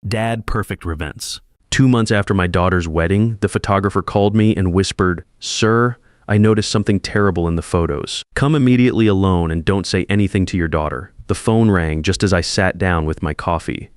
Dad perfect events. 2 months after my daughter's wedding, the photographer called me and whispered, "Sir, I noticed something terrible in the photos. Come immediately alone and don't say anything to your daughter." The phone rang just as I sat down with my coffee.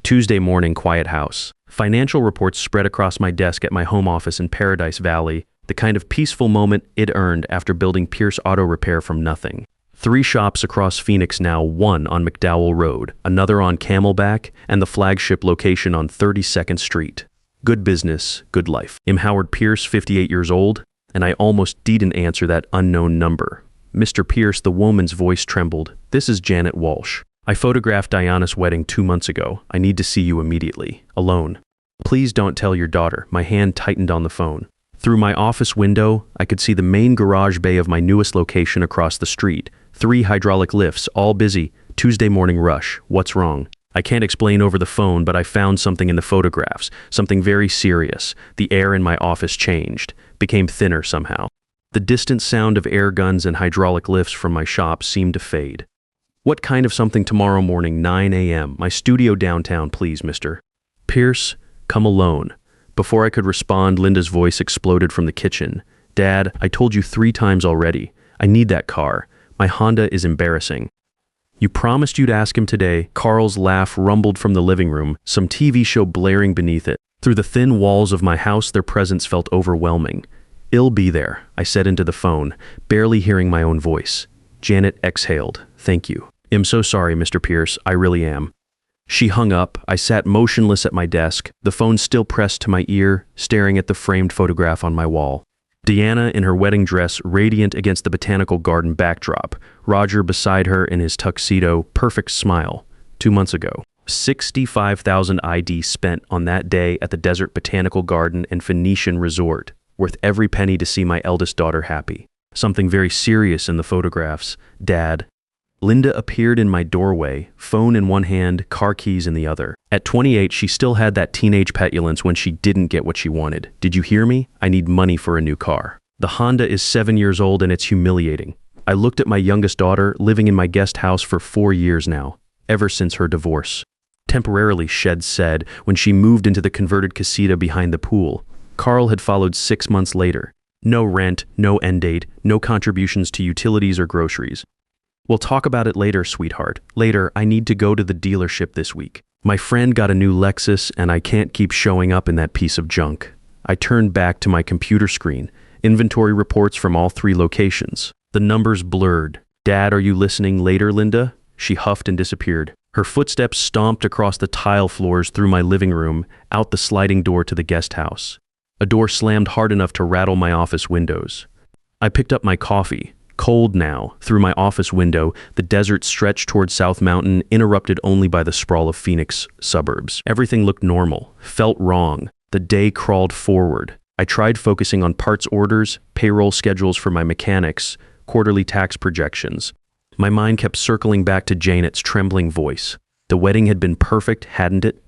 Tuesday morning, quiet house. Financial reports spread across my desk at my home office in Paradise Valley, the kind of peaceful moment it earned after building Pierce Auto Repair from nothing. 3 shops across Phoenix now, one on McDowell Road, another on Camelback, and the flagship location on 32nd Street. Good business, good life. I'm Howard Pierce, 58 years old, and I almost didn't answer that unknown number. "Mr. Pierce," the woman's voice trembled. "This is Janet Walsh. I photographed Diana's wedding 2 months ago. I need to see you immediately. Alone." "Please don't tell your daughter." My hand tightened on the phone. Through my office window, I could see the main garage bay of my newest location across the street. 3 hydraulic lifts, all busy. Tuesday morning rush. What's wrong? I can't explain over the phone, but I found something in the photographs, something very serious. The air in my office changed, became thinner somehow. The distant sound of air guns and hydraulic lifts from my shop seemed to fade. "What kind of something tomorrow morning, 9 a.m., my studio downtown, please, Mr. Pierce, come alone." Before I could respond, Linda's voice exploded from the kitchen. "Dad, I told you 3 times already. I need that car. My Honda is embarrassing." "You promised you'd ask him today." Carl's laugh rumbled from the living room, some TV show blaring beneath it. Through the thin walls of my house, their presence felt overwhelming. "I'll be there," I said into the phone, barely hearing my own voice. Janet exhaled. "Thank you." "I'm so sorry, Mr. Pierce. I really am." She hung up. I sat motionless at my desk, the phone still pressed to my ear, staring at the framed photograph on my wall. Diana in her wedding dress, radiant against the botanical garden backdrop. Roger beside her in his tuxedo, perfect smile. 2 months ago. 65,000 ID spent on that day at the Desert Botanical Garden and Phoenician Resort. Worth every penny to see my eldest daughter happy. Something very serious in the photographs. "Dad." Linda appeared in my doorway, phone in one hand, car keys in the other. At 28, she still had that teenage petulance when she didn't get what she wanted. "Did you hear me? I need money for a new car." The Honda is 7 years old and it's humiliating. I looked at my youngest daughter, living in my guest house for 4 years now, ever since her divorce. Temporarily, Shed said, when she moved into the converted casita behind the pool. Carl had followed 6 months later. No rent, no end date, no contributions to utilities or groceries. "We'll talk about it later, sweetheart. Later, I need to go to the dealership this week. My friend got a new Lexus and I can't keep showing up in that piece of junk." I turned back to my computer screen, inventory reports from all 3 locations. The numbers blurred. "Dad, are you listening later, Linda?" She huffed and disappeared. Her footsteps stomped across the tile floors through my living room, out the sliding door to the guest house. A door slammed hard enough to rattle my office windows. I picked up my coffee. Cold now, through my office window, the desert stretched toward South Mountain, interrupted only by the sprawl of Phoenix suburbs. Everything looked normal, felt wrong. The day crawled forward. I tried focusing on parts orders, payroll schedules for my mechanics, quarterly tax projections. My mind kept circling back to Janet's trembling voice. The wedding had been perfect, hadn't it?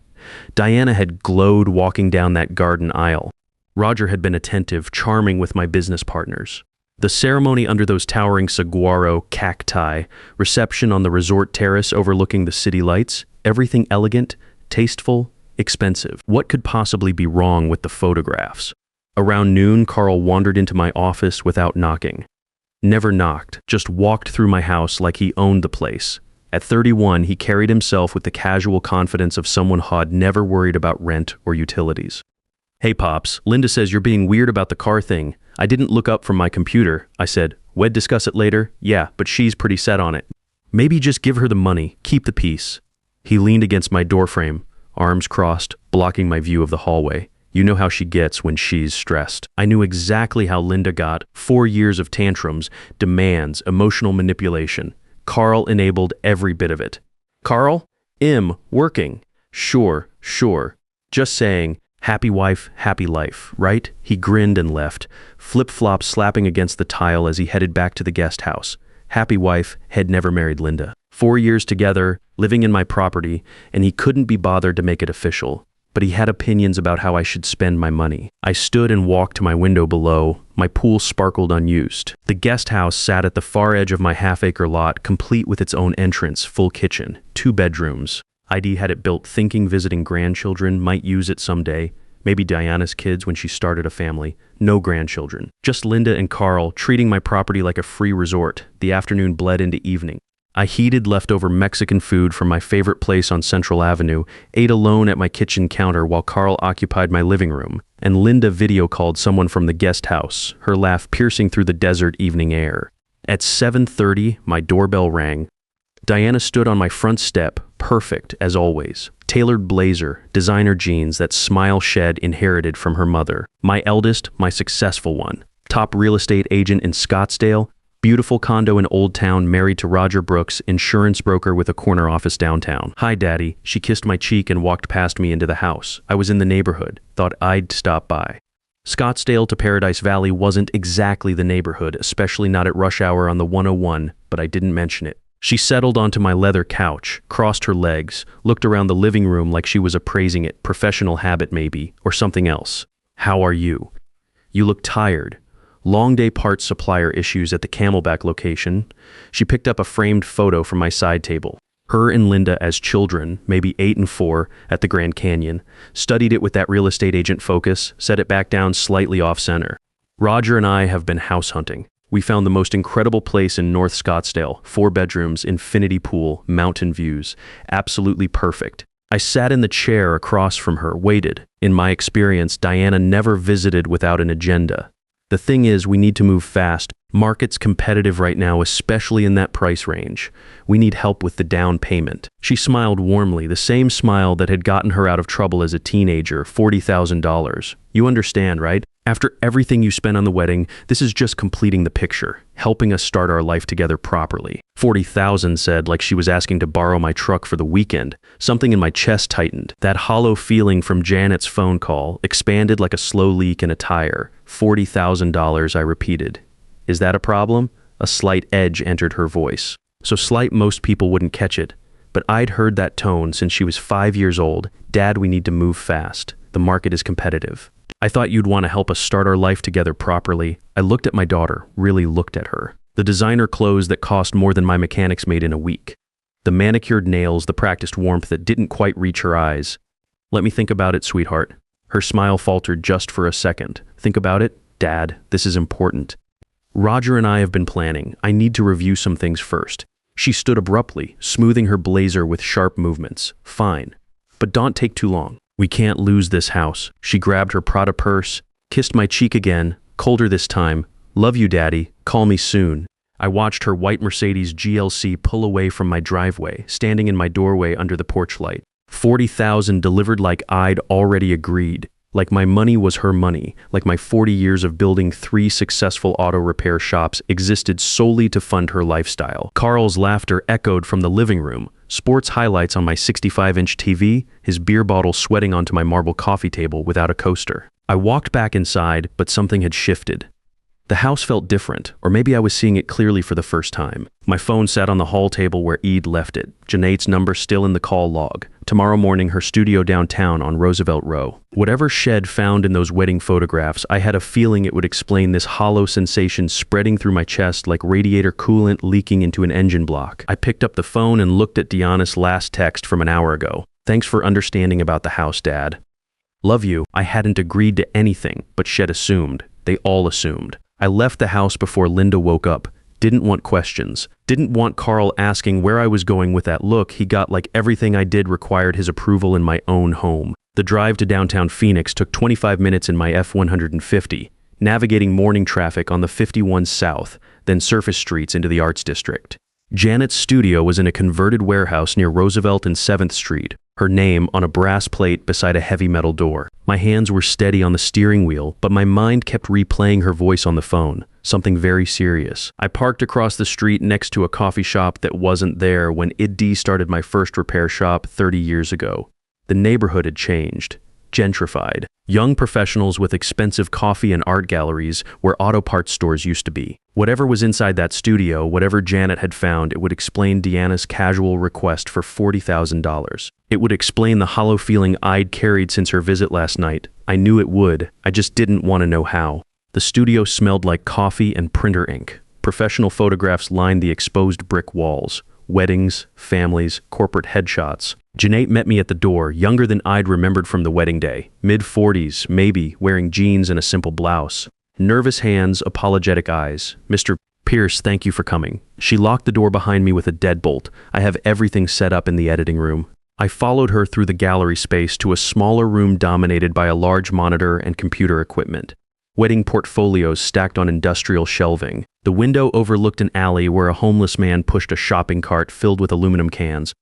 Diana had glowed walking down that garden aisle. Roger had been attentive, charming with my business partners. The ceremony under those towering saguaro cacti, reception on the resort terrace overlooking the city lights, everything elegant, tasteful, expensive. What could possibly be wrong with the photographs? Around noon, Carl wandered into my office without knocking. Never knocked, just walked through my house like he owned the place. At 31, he carried himself with the casual confidence of someone who'd never worried about rent or utilities. "Hey, Pops, Linda says you're being weird about the car thing. I didn't look up from my computer." I said. "We'd discuss it later." "Yeah, but she's pretty set on it." "Maybe just give her the money, keep the peace." He leaned against my doorframe, arms crossed, blocking my view of the hallway. You know how she gets when she's stressed. I knew exactly how Linda got. 4 years of tantrums, demands, emotional manipulation. Carl enabled every bit of it. "Carl? Working." Sure. Just saying, happy wife, happy life, right?" He grinned and left, flip-flops slapping against the tile as he headed back to the guest house. Happy wife, had never married Linda. 4 years together, living in my property, and he couldn't be bothered to make it official. But he had opinions about how I should spend my money. I stood and walked to my window below. My pool sparkled unused. The guest house sat at the far edge of my half-acre lot, complete with its own entrance, full kitchen, 2 bedrooms. ID had it built thinking visiting grandchildren might use it someday. Maybe Diana's kids when she started a family. No grandchildren. Just Linda and Carl treating my property like a free resort. The afternoon bled into evening. I heated leftover Mexican food from my favorite place on Central Avenue, ate alone at my kitchen counter while Carl occupied my living room, and Linda video called someone from the guest house, her laugh piercing through the desert evening air. At 7:30, my doorbell rang. Diana stood on my front step, perfect as always. Tailored blazer, designer jeans, that smile shed inherited from her mother. My eldest, my successful one. Top real estate agent in Scottsdale, beautiful condo in Old Town, married to Roger Brooks, insurance broker with a corner office downtown. "Hi, Daddy." She kissed my cheek and walked past me into the house. I was in the neighborhood, thought I'd stop by. Scottsdale to Paradise Valley wasn't exactly the neighborhood, especially not at rush hour on the 101, but I didn't mention it. She settled onto my leather couch, crossed her legs, looked around the living room like she was appraising it, professional habit maybe, or something else. "How are you?" "You look tired." Long day parts supplier issues at the Camelback location. She picked up a framed photo from my side table. Her and Linda as children, maybe 8 and 4, at the Grand Canyon, studied it with that real estate agent focus, set it back down slightly off-center. "Roger and I have been house hunting. We found the most incredible place in North Scottsdale, 4 bedrooms, infinity pool, mountain views, absolutely perfect." I sat in the chair across from her, waited. In my experience, Diana never visited without an agenda. "The thing is, we need to move fast. Market's competitive right now, especially in that price range. We need help with the down payment." She smiled warmly, the same smile that had gotten her out of trouble as a teenager, $40,000. "You understand, right? After everything you spent on the wedding, this is just completing the picture, helping us start our life together properly." 40,000 said, like she was asking to borrow my truck for the weekend. Something in my chest tightened. That hollow feeling from Janet's phone call expanded like a slow leak in a tire. $40,000, I repeated. "Is that a problem?" A slight edge entered her voice. So slight most people wouldn't catch it, but I'd heard that tone since she was 5 years old. "Dad, we need to move fast. The market is competitive." "I thought you'd want to help us start our life together properly." I looked at my daughter, really looked at her. The designer clothes that cost more than my mechanics made in a week. The manicured nails, the practiced warmth that didn't quite reach her eyes. "Let me think about it, sweetheart." Her smile faltered just for a second. "Think about it? Dad, this is important. Roger and I have been planning. I need to review some things first." She stood abruptly, smoothing her blazer with sharp movements. "Fine. But don't take too long. We can't lose this house." She grabbed her Prada purse, kissed my cheek again, colder this time. "Love you, Daddy. Call me soon." I watched her white Mercedes GLC pull away from my driveway, standing in my doorway under the porch light. 40,000 delivered like I'd already agreed. Like my money was her money, like my 40 years of building 3 successful auto repair shops existed solely to fund her lifestyle. Carl's laughter echoed from the living room, sports highlights on my 65-inch TV, his beer bottle sweating onto my marble coffee table without a coaster. I walked back inside, but something had shifted. The house felt different, or maybe I was seeing it clearly for the first time. My phone sat on the hall table where Eid left it. Janate's number still in the call log. Tomorrow morning, her studio downtown on Roosevelt Row. Whatever Shed found in those wedding photographs, I had a feeling it would explain this hollow sensation spreading through my chest like radiator coolant leaking into an engine block. I picked up the phone and looked at Diana's last text from an hour ago. "Thanks for understanding about the house, Dad. Love you." I hadn't agreed to anything, but Shed assumed. They all assumed. I left the house before Linda woke up. Didn't want questions. Didn't want Carl asking where I was going with that look he got like everything I did required his approval in my own home. The drive to downtown Phoenix took 25 minutes in my F-150, navigating morning traffic on the 51 South, then surface streets into the Arts District. Janet's studio was in a converted warehouse near Roosevelt and 7th Street, her name on a brass plate beside a heavy metal door. My hands were steady on the steering wheel, but my mind kept replaying her voice on the phone, something very serious. I parked across the street next to a coffee shop that wasn't there when ID started my first repair shop 30 years ago. The neighborhood had changed. Gentrified. Young professionals with expensive coffee and art galleries where auto parts stores used to be. Whatever was inside that studio, whatever Janet had found, it would explain Deanna's casual request for $40,000. It would explain the hollow feeling I'd carried since her visit last night. I knew it would. I just didn't want to know how. The studio smelled like coffee and printer ink. Professional photographs lined the exposed brick walls. weddings, families, corporate headshots. Janae met me at the door, younger than I'd remembered from the wedding day. Mid-40s, maybe, wearing jeans and a simple blouse. Nervous hands, apologetic eyes. Mr. Pierce, thank you for coming. She locked the door behind me with a deadbolt. I have everything set up in the editing room. I followed her through the gallery space to a smaller room dominated by a large monitor and computer equipment. Wedding portfolios stacked on industrial shelving. The window overlooked an alley where a homeless man pushed a shopping cart filled with aluminum cans.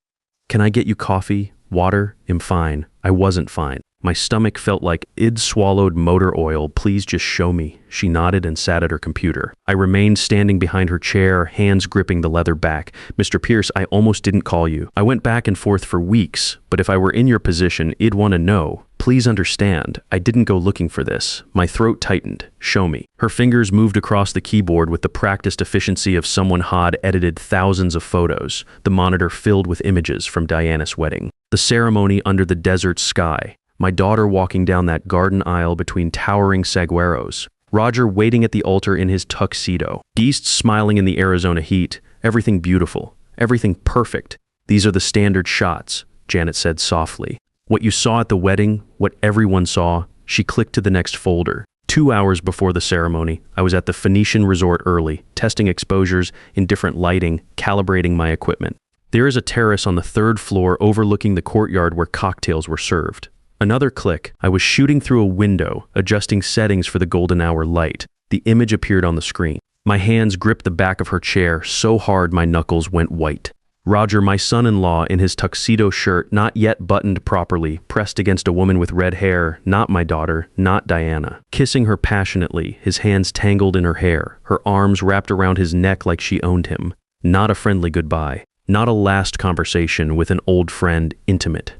Can I get you coffee? Water? I'm fine. I wasn't fine. My stomach felt like I'd swallowed motor oil. Please just show me. She nodded and sat at her computer. I remained standing behind her chair, hands gripping the leather back. Mr. Pierce, I almost didn't call you. I went back and forth for weeks, but if I were in your position, I'd want to know. Please understand, I didn't go looking for this. My throat tightened. Show me. Her fingers moved across the keyboard with the practiced efficiency of someone who'd edited thousands of photos, the monitor filled with images from Diana's wedding. The ceremony under the desert sky. My daughter walking down that garden aisle between towering saguaros. Roger waiting at the altar in his tuxedo. Geese smiling in the Arizona heat. Everything beautiful. Everything perfect. These are the standard shots, Janet said softly. What you saw at the wedding, what everyone saw. She clicked to the next folder. 2 hours before the ceremony, I was at the Phoenician Resort early, testing exposures in different lighting, calibrating my equipment. There is a terrace on the 3rd floor overlooking the courtyard where cocktails were served. Another click. I was shooting through a window, adjusting settings for the golden hour light. The image appeared on the screen. My hands gripped the back of her chair so hard my knuckles went white. Roger, my son-in-law, in his tuxedo shirt, not yet buttoned properly, pressed against a woman with red hair, not my daughter, not Diana. Kissing her passionately, his hands tangled in her hair, her arms wrapped around his neck like she owned him. Not a friendly goodbye. Not a last conversation with an old friend, intimate.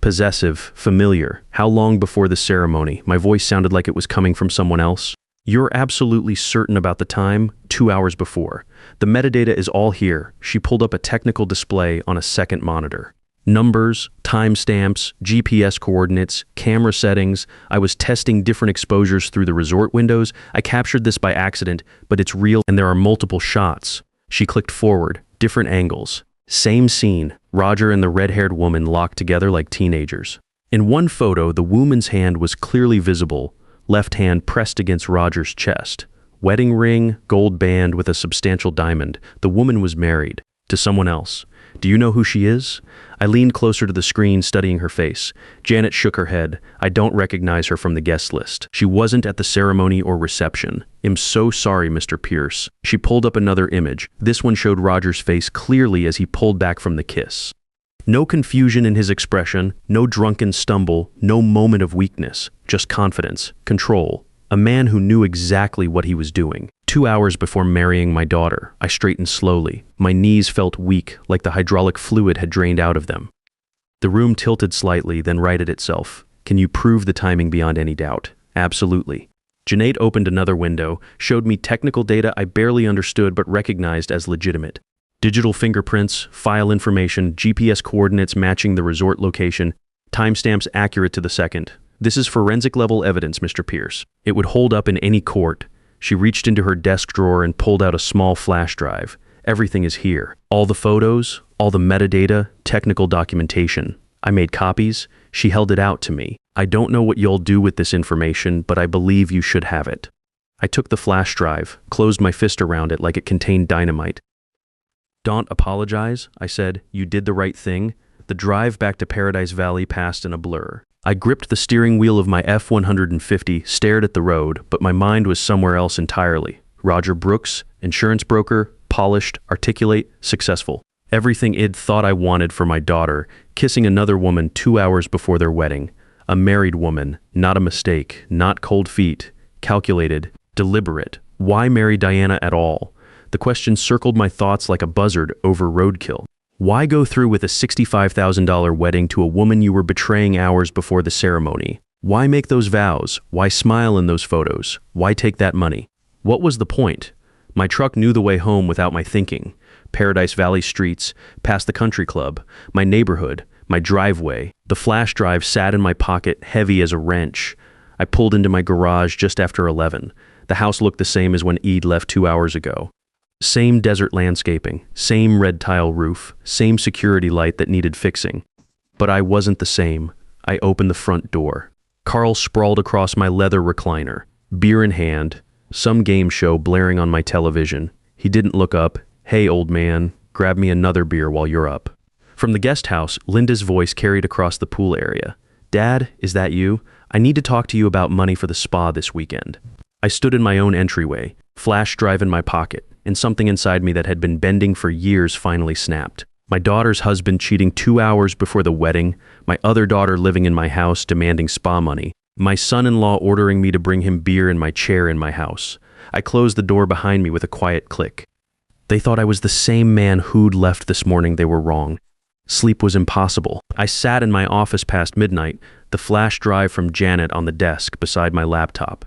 Possessive, familiar. How long before the ceremony? My voice sounded like it was coming from someone else. You're absolutely certain about the time? 2 hours before. The metadata is all here. She pulled up a technical display on a second monitor. Numbers, timestamps, GPS coordinates, camera settings. I was testing different exposures through the resort windows. I captured this by accident, but it's real and there are multiple shots. She clicked forward, different angles. Same scene, Roger and the red-haired woman locked together like teenagers. In one photo, the woman's hand was clearly visible, left hand pressed against Roger's chest. Wedding ring, gold band with a substantial diamond. The woman was married. To someone else. Do you know who she is? I leaned closer to the screen, studying her face. Janet shook her head. I don't recognize her from the guest list. She wasn't at the ceremony or reception. I'm so sorry, Mr. Pierce. She pulled up another image. This one showed Roger's face clearly as he pulled back from the kiss. No confusion in his expression, no drunken stumble, no moment of weakness, just confidence, control. A man who knew exactly what he was doing. 2 hours before marrying my daughter, I straightened slowly. My knees felt weak, like the hydraulic fluid had drained out of them. The room tilted slightly, then righted itself. Can you prove the timing beyond any doubt? Absolutely. Janae opened another window, showed me technical data I barely understood but recognized as legitimate. Digital fingerprints, file information, GPS coordinates matching the resort location, timestamps accurate to the second. This is forensic-level evidence, Mr. Pierce. It would hold up in any court. She reached into her desk drawer and pulled out a small flash drive. Everything is here. All the photos, all the metadata, technical documentation. I made copies. She held it out to me. I don't know what you'll do with this information, but I believe you should have it. I took the flash drive, closed my fist around it like it contained dynamite. Don't apologize, I said. You did the right thing. The drive back to Paradise Valley passed in a blur. I gripped the steering wheel of my F-150, stared at the road, but my mind was somewhere else entirely. Roger Brooks, insurance broker, polished, articulate, successful. Everything I'd thought I wanted for my daughter, kissing another woman 2 hours before their wedding. A married woman, not a mistake, not cold feet, calculated, deliberate. Why marry Diana at all? The question circled my thoughts like a buzzard over roadkill. Why go through with a $65,000 wedding to a woman you were betraying hours before the ceremony? Why make those vows? Why smile in those photos? Why take that money? What was the point? My truck knew the way home without my thinking. Paradise Valley streets, past the country club, my neighborhood, my driveway. The flash drive sat in my pocket, heavy as a wrench. I pulled into my garage just after 11. The house looked the same as when Ede left 2 hours ago. Same desert landscaping, same red tile roof, same security light that needed fixing. But I wasn't the same. I opened the front door. Carl sprawled across my leather recliner, beer in hand, some game show blaring on my television. He didn't look up. "Hey, old man, grab me another beer while you're up." From the guest house, Linda's voice carried across the pool area. "Dad, is that you? I need to talk to you about money for the spa this weekend." I stood in my own entryway, flash drive in my pocket, and something inside me that had been bending for years finally snapped. My daughter's husband cheating 2 hours before the wedding, my other daughter living in my house demanding spa money, my son-in-law ordering me to bring him beer in my chair in my house. I closed the door behind me with a quiet click. They thought I was the same man who'd left this morning. They were wrong. Sleep was impossible. I sat in my office past midnight, the flash drive from Janet on the desk beside my laptop.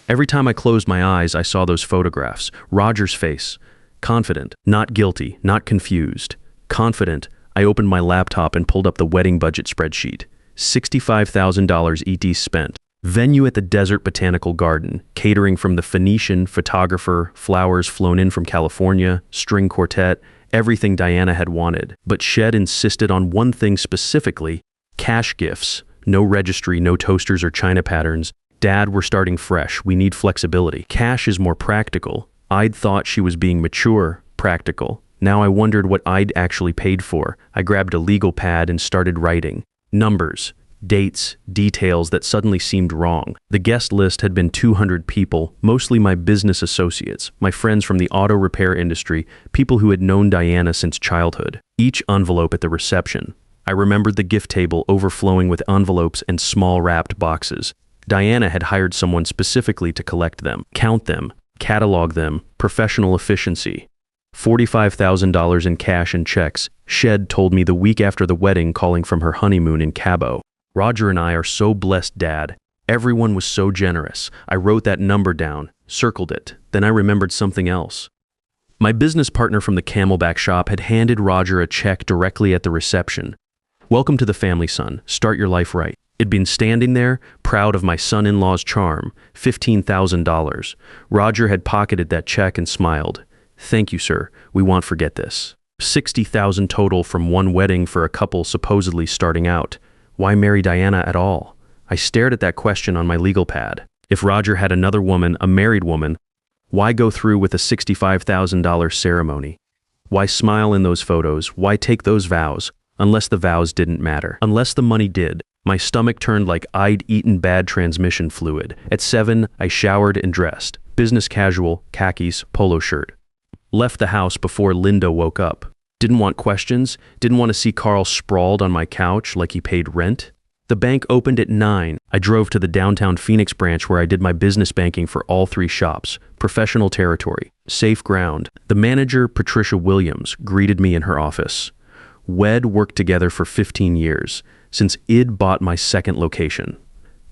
Every time I closed my eyes, I saw those photographs. Roger's face. Confident, not guilty, not confused. Confident, I opened my laptop and pulled up the wedding budget spreadsheet. $65,000 ET spent. Venue at the Desert Botanical Garden. Catering from the Phoenician, photographer, flowers flown in from California, string quartet, everything Diana had wanted. But Shed insisted on one thing specifically: cash gifts. No registry, no toasters or china patterns. "Dad, we're starting fresh. We need flexibility. Cash is more practical." I'd thought she was being mature, practical. Now I wondered what I'd actually paid for. I grabbed a legal pad and started writing. Numbers, dates, details that suddenly seemed wrong. The guest list had been 200 people, mostly my business associates, my friends from the auto repair industry, people who had known Diana since childhood. Each envelope at the reception. I remembered the gift table overflowing with envelopes and small wrapped boxes. Diana had hired someone specifically to collect them, count them, catalog them, professional efficiency. $45,000 in cash and checks, Shed told me the week after the wedding, calling from her honeymoon in Cabo. Roger and I are so blessed, Dad. Everyone was so generous. I wrote that number down, circled it. Then I remembered something else. My business partner from the Camelback shop had handed Roger a check directly at the reception. "Welcome to the family, son. Start your life right." It'd been standing there, proud of my son-in-law's charm, $15,000. Roger had pocketed that check and smiled. "Thank you, sir. We won't forget this." $60,000 total from one wedding for a couple supposedly starting out. Why marry Diana at all? I stared at that question on my legal pad. If Roger had another woman, a married woman, why go through with a $65,000 ceremony? Why smile in those photos? Why take those vows? Unless the vows didn't matter. Unless the money did. My stomach turned like I'd eaten bad transmission fluid. At 7, I showered and dressed. Business casual, khakis, polo shirt. Left the house before Linda woke up. Didn't want questions. Didn't want to see Carl sprawled on my couch like he paid rent. The bank opened at 9. I drove to the downtown Phoenix branch where I did my business banking for all 3 shops. Professional territory. Safe ground. The manager, Patricia Williams, greeted me in her office. Wed worked together for 15 years. Since Id bought my second location.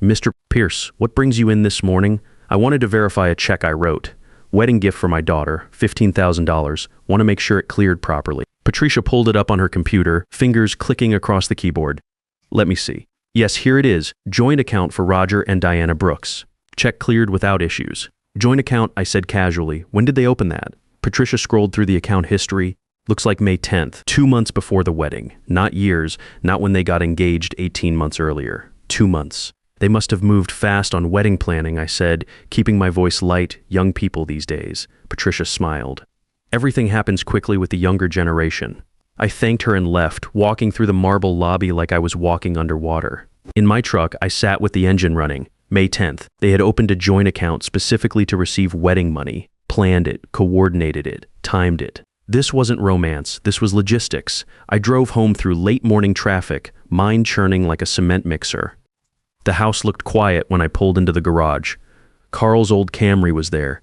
"Mr. Pierce, what brings you in this morning? I wanted to verify a check I wrote. Wedding gift for my daughter, $15,000. Want to make sure it cleared properly." Patricia pulled it up on her computer, fingers clicking across the keyboard. "Let me see. Yes, here it is. Joint account for Roger and Diana Brooks. Check cleared without issues." "Joint account," I said casually. "When did they open that?" Patricia scrolled through the account history. Looks like May 10th, 2 months before the wedding. Not years, not when they got engaged 18 months earlier. 2 months. They must have moved fast on wedding planning, I said, keeping my voice light. Young people these days. Patricia smiled. Everything happens quickly with the younger generation. I thanked her and left, walking through the marble lobby like I was walking underwater. In my truck, I sat with the engine running. May 10th. They had opened a joint account specifically to receive wedding money. Planned it, coordinated it, timed it. This wasn't romance, this was logistics. I drove home through late morning traffic, mind churning like a cement mixer. The house looked quiet when I pulled into the garage. Carl's old Camry was there,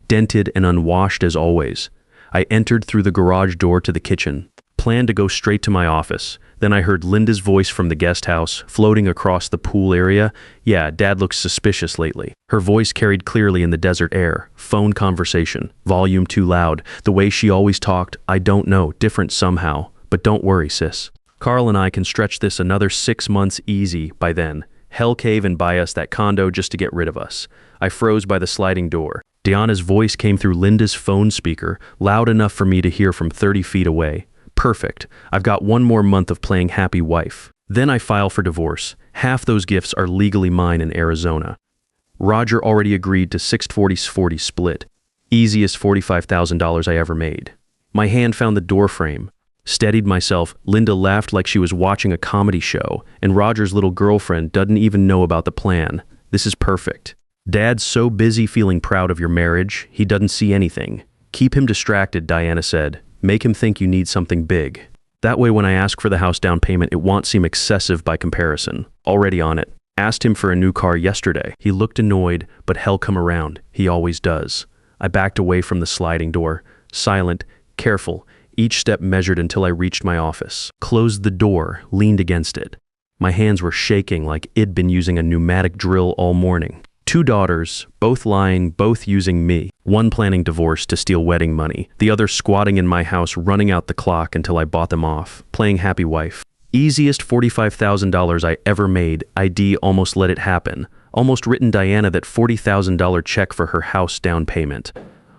dented and unwashed as always. I entered through the garage door to the kitchen, planned to go straight to my office. Then I heard Linda's voice from the guest house, floating across the pool area. "Yeah, Dad looks suspicious lately." Her voice carried clearly in the desert air. Phone conversation. Volume too loud. The way she always talked, I don't know, different somehow. But don't worry, sis. Carl and I can stretch this another 6 months easy by then. Hell cave and buy us that condo just to get rid of us. I froze by the sliding door. Diana's voice came through Linda's phone speaker, loud enough for me to hear from 30 feet away. Perfect. I've got one more month of playing happy wife. Then I file for divorce. Half those gifts are legally mine in Arizona. Roger already agreed to 60-40 split. Easiest $45,000 I ever made. My hand found the doorframe. Steadied myself, Linda laughed like she was watching a comedy show, and Roger's little girlfriend doesn't even know about the plan. This is perfect. Dad's so busy feeling proud of your marriage, he doesn't see anything. Keep him distracted, Diana said. Make him think you need something big. That way when I ask for the house down payment, it won't seem excessive by comparison. Already on it. Asked him for a new car yesterday. He looked annoyed, but hell come around. He always does. I backed away from the sliding door. Silent, careful, each step measured until I reached my office. Closed the door, leaned against it. My hands were shaking like I'd been using a pneumatic drill all morning. 2 daughters, both lying, both using me. One planning divorce to steal wedding money. The other squatting in my house, running out the clock until I bought them off. Playing happy wife. Easiest $45,000 I ever made. ID almost let it happen. Almost written Diana that $40,000 check for her house down payment.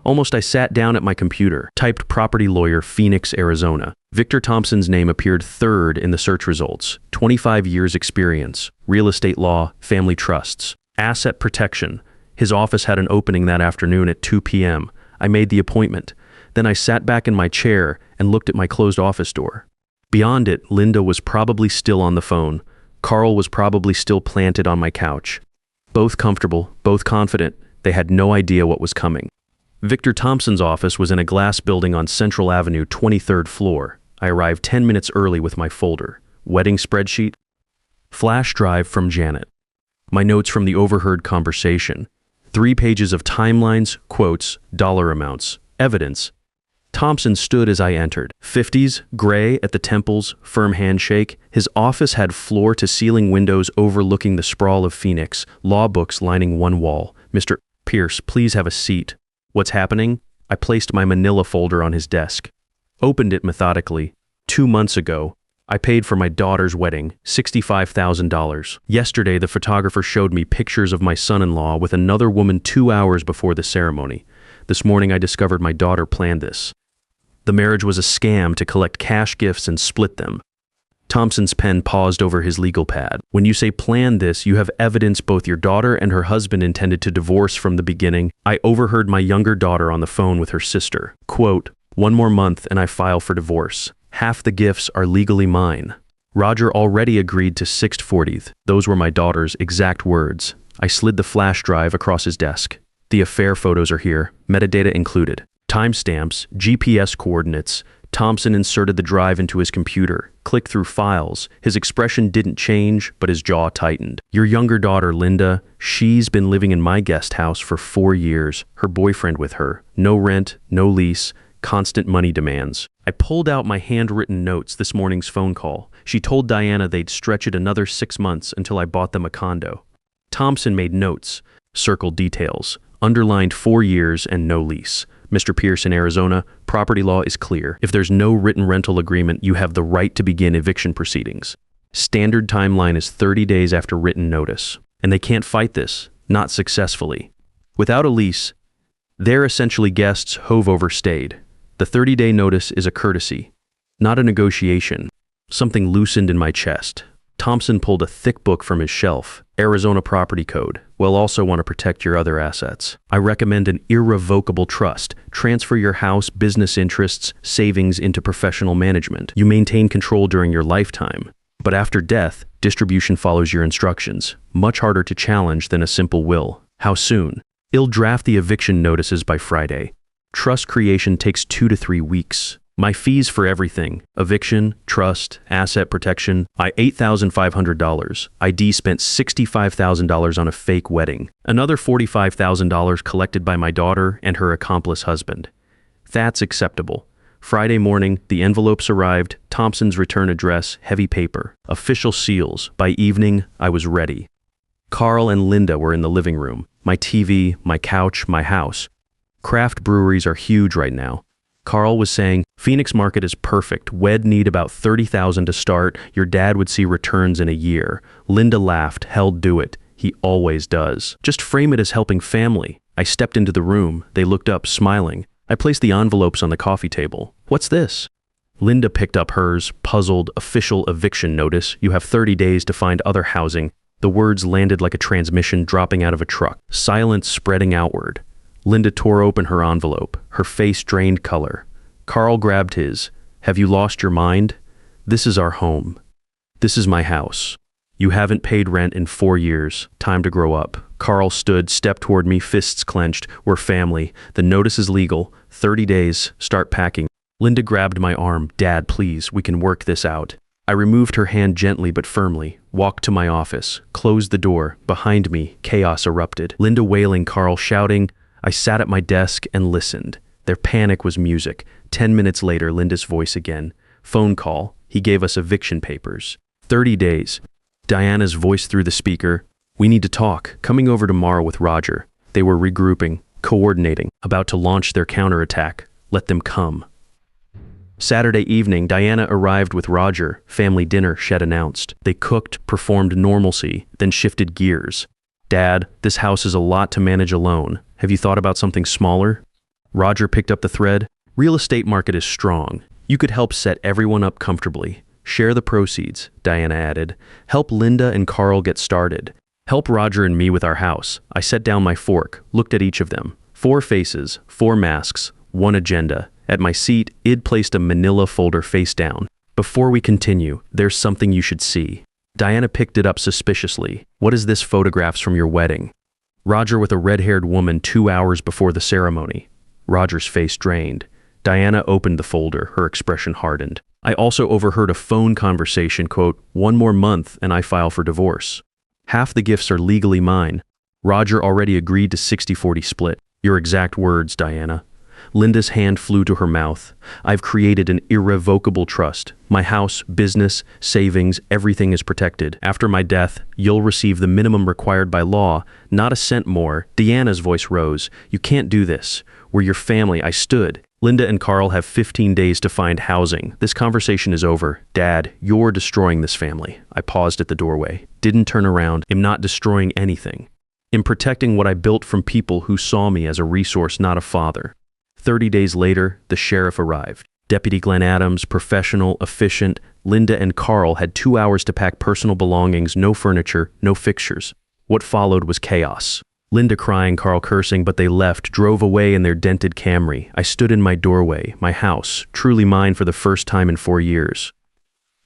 Almost I sat down at my computer, typed property lawyer, Phoenix, Arizona. Victor Thompson's name appeared 3rd in the search results. 25 years experience. Real estate law, family trusts. Asset protection. His office had an opening that afternoon at 2 p.m. I made the appointment. Then I sat back in my chair and looked at my closed office door. Beyond it, Linda was probably still on the phone. Carl was probably still planted on my couch. Both comfortable, both confident, they had no idea what was coming. Victor Thompson's office was in a glass building on Central Avenue, 23rd floor. I arrived 10 minutes early with my folder. Wedding spreadsheet. Flash drive from Janet. My notes from the overheard conversation. 3 pages of timelines, quotes, dollar amounts, evidence. Thompson stood as I entered. 50s, gray at the temples, firm handshake. His office had floor-to-ceiling windows overlooking the sprawl of Phoenix, law books lining one wall. Mr. Pierce, please have a seat. What's happening? I placed my manila folder on his desk. Opened it methodically. 2 months ago, I paid for my daughter's wedding, $65,000. Yesterday, the photographer showed me pictures of my son-in-law with another woman 2 hours before the ceremony. This morning, I discovered my daughter planned this. The marriage was a scam to collect cash gifts and split them. Thompson's pen paused over his legal pad. When you say plan this, you have evidence both your daughter and her husband intended to divorce from the beginning. I overheard my younger daughter on the phone with her sister. Quote, 1 more month and I file for divorce. Half the gifts are legally mine. Roger already agreed to 60-40. Those were my daughter's exact words. I slid the flash drive across his desk. The affair photos are here, metadata included. Timestamps, GPS coordinates. Thompson inserted the drive into his computer, clicked through files. His expression didn't change, but his jaw tightened. Your younger daughter, Linda, she's been living in my guest house for 4 years. Her boyfriend with her. No rent, no lease, constant money demands. I pulled out my handwritten notes this morning's phone call. She told Diana they'd stretch it another 6 months until I bought them a condo. Thompson made notes, circled details, underlined 4 years and no lease. Mr. Pierce in Arizona, property law is clear. If there's no written rental agreement, you have the right to begin eviction proceedings. Standard timeline is 30 days after written notice. And they can't fight this, not successfully. Without a lease, they're essentially guests who've overstayed. The 30-day notice is a courtesy, not a negotiation. Something loosened in my chest. Thompson pulled a thick book from his shelf. Arizona Property Code. We'll also want to protect your other assets. I recommend an irrevocable trust. Transfer your house, business interests, savings into professional management. You maintain control during your lifetime. But after death, distribution follows your instructions. Much harder to challenge than a simple will. How soon? I'll draft the eviction notices by Friday. Trust creation takes 2 to 3 weeks. My fees for everything, eviction, trust, asset protection, $8,500. ID spent $65,000 on a fake wedding. Another $45,000 collected by my daughter and her accomplice husband. That's acceptable. Friday morning, the envelopes arrived, Thompson's return address, heavy paper, official seals. By evening, I was ready. Carl and Linda were in the living room. My TV, my couch, my house. Craft breweries are huge right now. Carl was saying, Phoenix market is perfect. We'd need about $30,000 to start. Your dad would see returns in a year. Linda laughed. Hell, do it. He always does. Just frame it as helping family. I stepped into the room. They looked up, smiling. I placed the envelopes on the coffee table. "What's this?" Linda picked up hers, puzzled. "Official eviction notice. You have 30 days to find other housing." The words landed like a transmission dropping out of a truck. Silence spreading outward. Linda tore open her envelope. Her face drained color. Carl grabbed his. "Have you lost your mind? This is our home. This is my house. You haven't paid rent in 4 years. Time to grow up." Carl stood, stepped toward me, fists clenched. "We're family. The notice is legal. 30 days. Start packing." Linda grabbed my arm. "Dad, please, we can work this out." I removed her hand gently but firmly, walked to my office, closed the door. Behind me, chaos erupted. Linda wailing, Carl shouting. I sat at my desk and listened. Their panic was music. 10 minutes later, Linda's voice again. Phone call. He gave us eviction papers. 30 days. Diana's voice through the speaker. "We need to talk. Coming over tomorrow with Roger." They were regrouping, coordinating, about to launch their counterattack. Let them come. Saturday evening, Diana arrived with Roger. Family dinner, Shed announced. They cooked, performed normalcy, then shifted gears. "Dad, this house is a lot to manage alone. Have you thought about something smaller?" Roger picked up the thread. "Real estate market is strong. You could help set everyone up comfortably. Share the proceeds," Diana added. "Help Linda and Carl get started. Help Roger and me with our house." I set down my fork, looked at each of them. 4 faces, 4 masks, 1 agenda. At my seat, Id placed a manila folder face down. "Before we continue, there's something you should see." Diana picked it up suspiciously. "What is this? Photographs from your wedding?" Roger with a red-haired woman 2 hours before the ceremony. Roger's face drained. Diana opened the folder, her expression hardened. "I also overheard a phone conversation, quote, 1 more month and I file for divorce. Half the gifts are legally mine. Roger already agreed to 60-40 split." Your exact words, Diana. Linda's hand flew to her mouth. "I've created an irrevocable trust. My house, business, savings, everything is protected. After my death, you'll receive the minimum required by law, not a cent more." Diana's voice rose. "You can't do this. We're your family." I stood. "Linda and Carl have 15 days to find housing. This conversation is over. Dad, you're destroying this family." I paused at the doorway. Didn't turn around. "I'm not destroying anything. I'm protecting what I built from people who saw me as a resource, not a father." 30 days later, the sheriff arrived. Deputy Glenn Adams, professional, efficient. Linda and Carl had 2 hours to pack personal belongings, no furniture, no fixtures. What followed was chaos. Linda crying, Carl cursing, but they left, drove away in their dented Camry. I stood in my doorway, my house, truly mine for the first time in 4 years.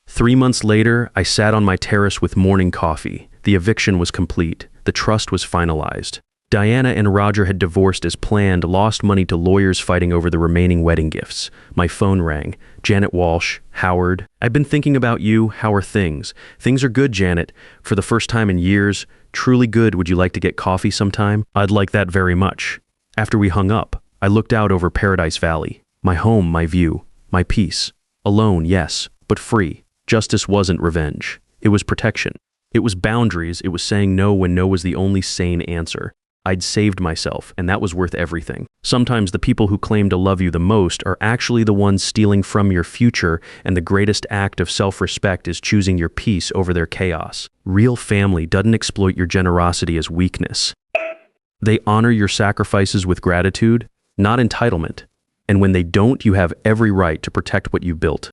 3 months later, I sat on my terrace with morning coffee. The eviction was complete. The trust was finalized. Diana and Roger had divorced as planned, lost money to lawyers fighting over the remaining wedding gifts. My phone rang. "Janet Walsh, Howard. I've been thinking about you. How are things?" "Things are good, Janet. For the first time in years. Truly good. Would you like to get coffee sometime?" "I'd like that very much." After we hung up, I looked out over Paradise Valley. My home, my view, my peace. Alone, yes, but free. Justice wasn't revenge. It was protection. It was boundaries. It was saying no when no was the only sane answer. I'd saved myself, and that was worth everything. Sometimes the people who claim to love you the most are actually the ones stealing from your future, and the greatest act of self-respect is choosing your peace over their chaos. Real family doesn't exploit your generosity as weakness. They honor your sacrifices with gratitude, not entitlement. And when they don't, you have every right to protect what you built.